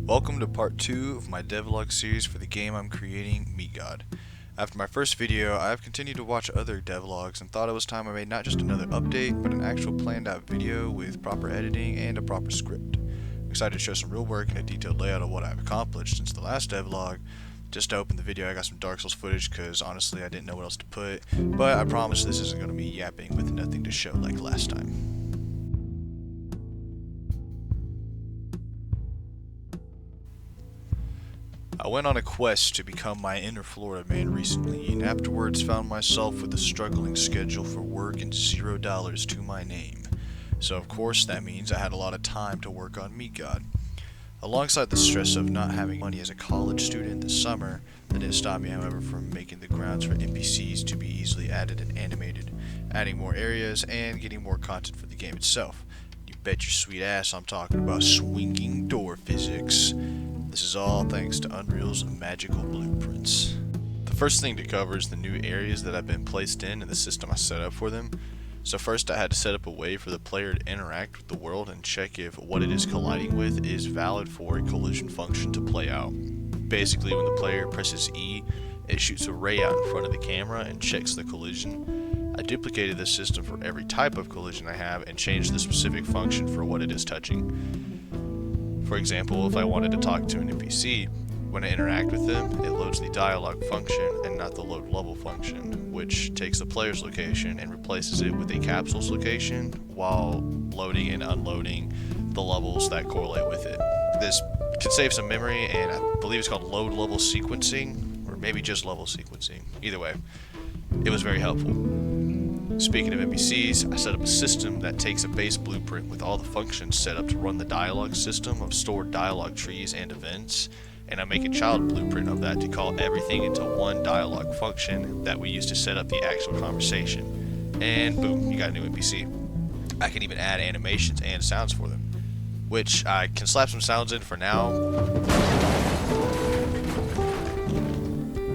Welcome to part 2 of my devlog series for the game I'm creating, Meat God. After my first video, I have continued to watch other devlogs and thought it was time I made not just another update, but an actual planned out video with proper editing and a proper script. I'm excited to show some real work and a detailed layout of what I've accomplished since the last devlog. Just to open the video, I got some Dark Souls footage because honestly I didn't know what else to put, but I promise this isn't going to be yapping with nothing to show like last time. I went on a quest to become my inner Florida man recently, and afterwards found myself with a struggling schedule for work and $0 to my name. So of course that means I had a lot of time to work on Meat God. Alongside the stress of not having money as a college student this summer, that didn't stop me however from making the grounds for NPCs to be easily added and animated, adding more areas, and getting more content for the game itself. You bet your sweet ass I'm talking about swinging door physics. This is all thanks to Unreal's magical blueprints. The first thing to cover is the new areas that have been placed in and the system I set up for them. So first I had to set up a way for the player to interact with the world and check if what it is colliding with is valid for a collision function to play out. Basically when the player presses E, it shoots a ray out in front of the camera and checks the collision. I duplicated this system for every type of collision I have and changed the specific function for what it is touching. For example, if I wanted to talk to an NPC, when I interact with them, it loads the dialogue function and not the load level function, which takes the player's location and replaces it with a capsule's location while loading and unloading the levels that correlate with it. This can save some memory, and I believe it's called load level sequencing, or maybe just level sequencing. Either way, it was very helpful. Speaking of NPCs, I set up a system that takes a base blueprint with all the functions set up to run the dialogue system of stored dialogue trees and events, and I make a child blueprint of that to call everything into one dialogue function that we use to set up the actual conversation. And boom, you got a new NPC. I can even add animations and sounds for them, which I can slap some sounds in for now.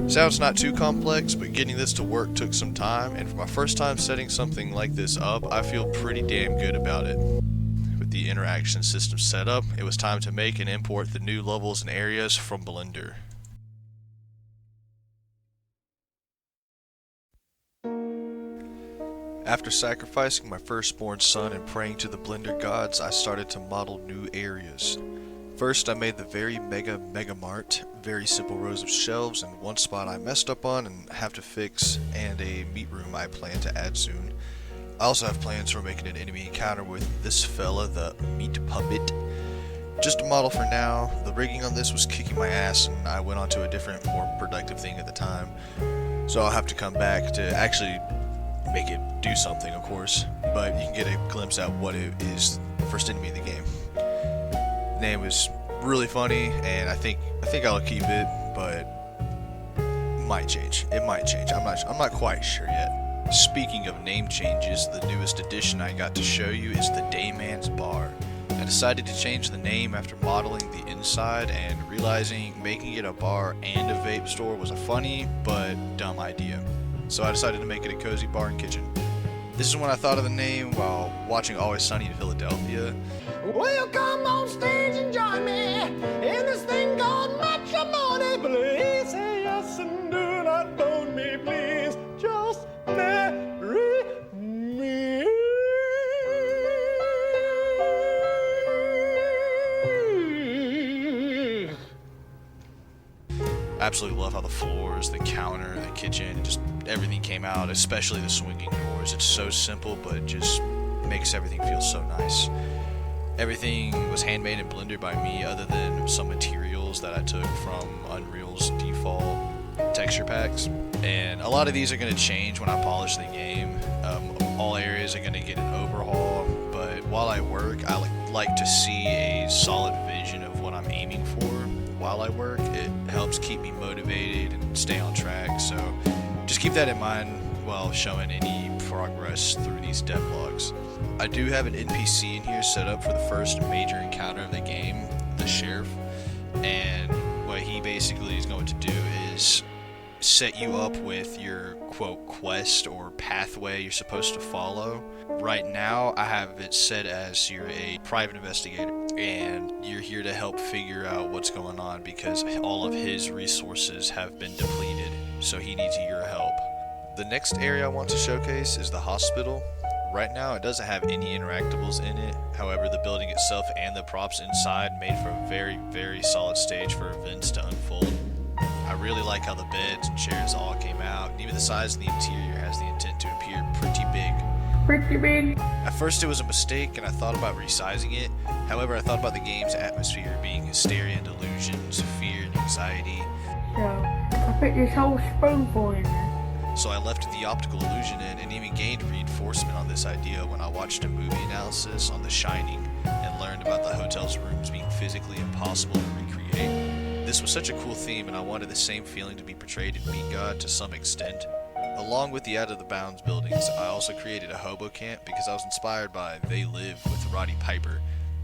Sounds not too complex, but getting this to work took some time, and for my first time setting something like this up, I feel pretty damn good about it. With the interaction system set up, it was time to make and import the new levels and areas from Blender. After sacrificing my firstborn son and praying to the Blender gods, I started to model new areas. First, I made the very mega mart, very simple rows of shelves and one spot I messed up on and have to fix, and a meat room I plan to add soon. I also have plans for making an enemy encounter with this fella, the meat puppet. Just a model for now. The rigging on this was kicking my ass and I went on to a different, more productive thing at the time. So I'll have to come back to actually make it do something, of course, but you can get a glimpse at what it is, the first enemy in the game. The name was really funny, and I think I'll keep it, but it might change. It might change. I'm not quite sure yet. Speaking of name changes, the newest addition I got to show you is the Dayman's Bar. I decided to change the name after modeling the inside and realizing making it a bar and a vape store was a funny but dumb idea. So I decided to make it a cozy bar and kitchen. This is when I thought of the name while watching Always Sunny in Philadelphia. Well, come on stage and join me in this thing called matrimony. Please say yes and do not bone me, please. Just marry me. I absolutely love how the floors, the counter, the kitchen, just everything came out, especially the swinging doors. It's so simple, but it just makes everything feel so nice. Everything was handmade in Blender by me other than some materials that I took from Unreal's default texture packs. And a lot of these are going to change when I polish the game. All areas are going to get an overhaul, but while I work, I like to see a solid vision of what I'm aiming for while I work. It helps keep me motivated and stay on track, so just keep that in mind while showing any progress through these devlogs. I do have an NPC in here set up for the first major encounter of the game, the sheriff, and what he basically is going to do is set you up with your quote quest or pathway you're supposed to follow. Right now I have it set as you're a private investigator. and you're here to help figure out what's going on because all of his resources have been depleted, so he needs your help. The next area I want to showcase is the hospital. Right now it doesn't have any interactables in it, however the building itself and the props inside made for a very, very solid stage for events to unfold. I really like how the beds and chairs all came out, and even the size of the interior has the intent to appear pretty big. Pretty big. At first it was a mistake and I thought about resizing it, however I thought about the game's atmosphere being hysteria and delusions, fear and anxiety. So, I put this whole spoonful in there. So I left the optical illusion in and even gained reinforcement on this idea when I watched a movie analysis on The Shining and learned about the hotel's rooms being physically impossible to recreate. This was such a cool theme and I wanted the same feeling to be portrayed in Meat God to some extent. Along with the out of the bounds buildings, I also created a hobo camp because I was inspired by They Live with Roddy Piper.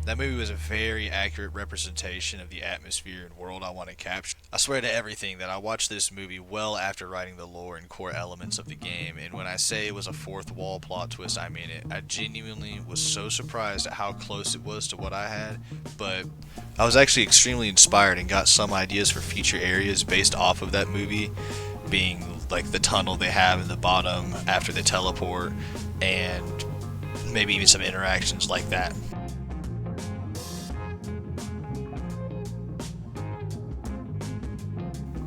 That movie was a very accurate representation of the atmosphere and world I want to capture. I swear to everything that I watched this movie well after writing the lore and core elements of the game, and when I say it was a fourth wall plot twist, I mean it. I genuinely was so surprised at how close it was to what I had, but I was actually extremely inspired and got some ideas for future areas based off of that movie, being like the tunnel they have in the bottom after they teleport, and maybe even some interactions like that.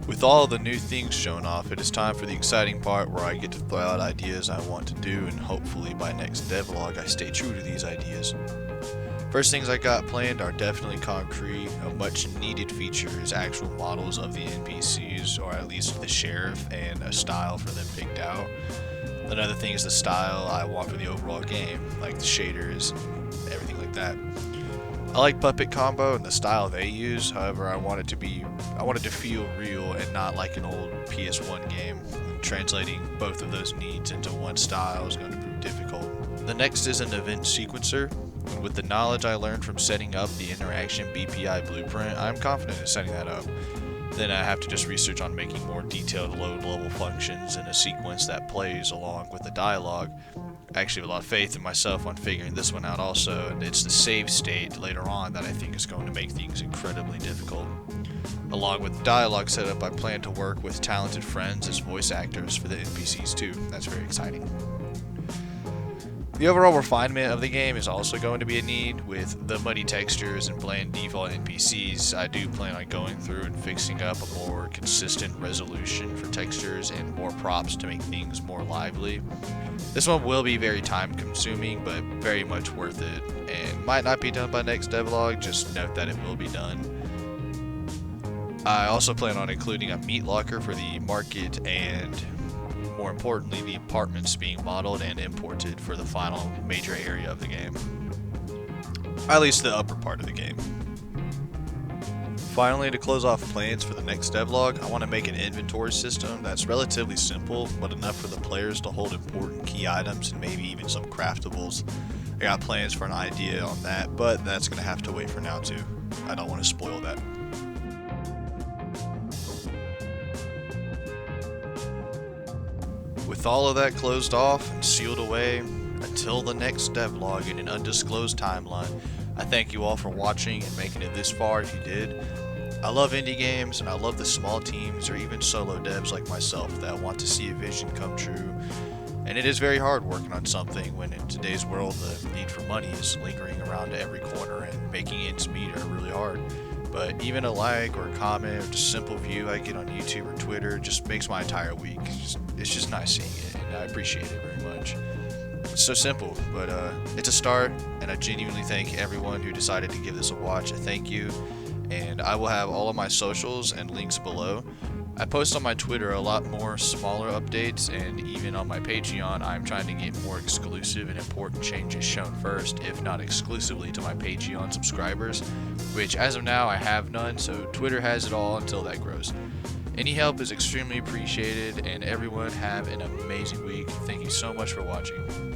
With all the new things shown off, it is time for the exciting part where I get to throw out ideas I want to do, and hopefully by next devlog I stay true to these ideas. First things I got planned are definitely concrete. A much needed feature is actual models of the NPCs, or at least the sheriff, and a style for them picked out. Another thing is the style I want for the overall game, like the shaders and everything like that. I like Puppet Combo and the style they use, however I want it to feel real and not like an old PS1 game. Translating both of those needs into one style is going to prove difficult. The next is an event sequencer. With the knowledge I learned from setting up the interaction BPI blueprint, I'm confident in setting that up. Then I have to just research on making more detailed load level functions in a sequence that plays along with the dialogue. I actually have a lot of faith in myself on figuring this one out also, and it's the save state later on that I think is going to make things incredibly difficult. Along with the dialogue setup, I plan to work with talented friends as voice actors for the NPCs too. That's very exciting. The overall refinement of the game is also going to be a need. With the muddy textures and bland default NPCs, I do plan on going through and fixing up a more consistent resolution for textures and more props to make things more lively. This one will be very time consuming, but very much worth it, and might not be done by next devlog, just note that it will be done. I also plan on including a meat locker for the market and, more importantly, the apartments being modeled and imported for the final major area of the game. At least the upper part of the game. Finally, to close off plans for the next devlog, I want to make an inventory system that's relatively simple, but enough for the players to hold important key items and maybe even some craftables. I got plans for an idea on that, but that's going to have to wait for now too. I don't want to spoil that. With all of that closed off and sealed away, until the next devlog in an undisclosed timeline, I thank you all for watching and making it this far if you did. I love indie games, and I love the small teams or even solo devs like myself that want to see a vision come true. And it is very hard working on something when in today's world the need for money is lingering around every corner and making ends meet are really hard. But even a like or a comment or just simple view I get on YouTube or Twitter just makes my entire week. It's just nice seeing it, and I appreciate it very much. It's so simple, but it's a start, and I genuinely thank everyone who decided to give this a watch. I thank you, and I will have all of my socials and links below. I post on my Twitter a lot more smaller updates, and even on my Patreon I'm trying to get more exclusive and important changes shown first, if not exclusively to my Patreon subscribers, which as of now I have none, so Twitter has it all until that grows. Any help is extremely appreciated, and everyone have an amazing week. Thank you so much for watching.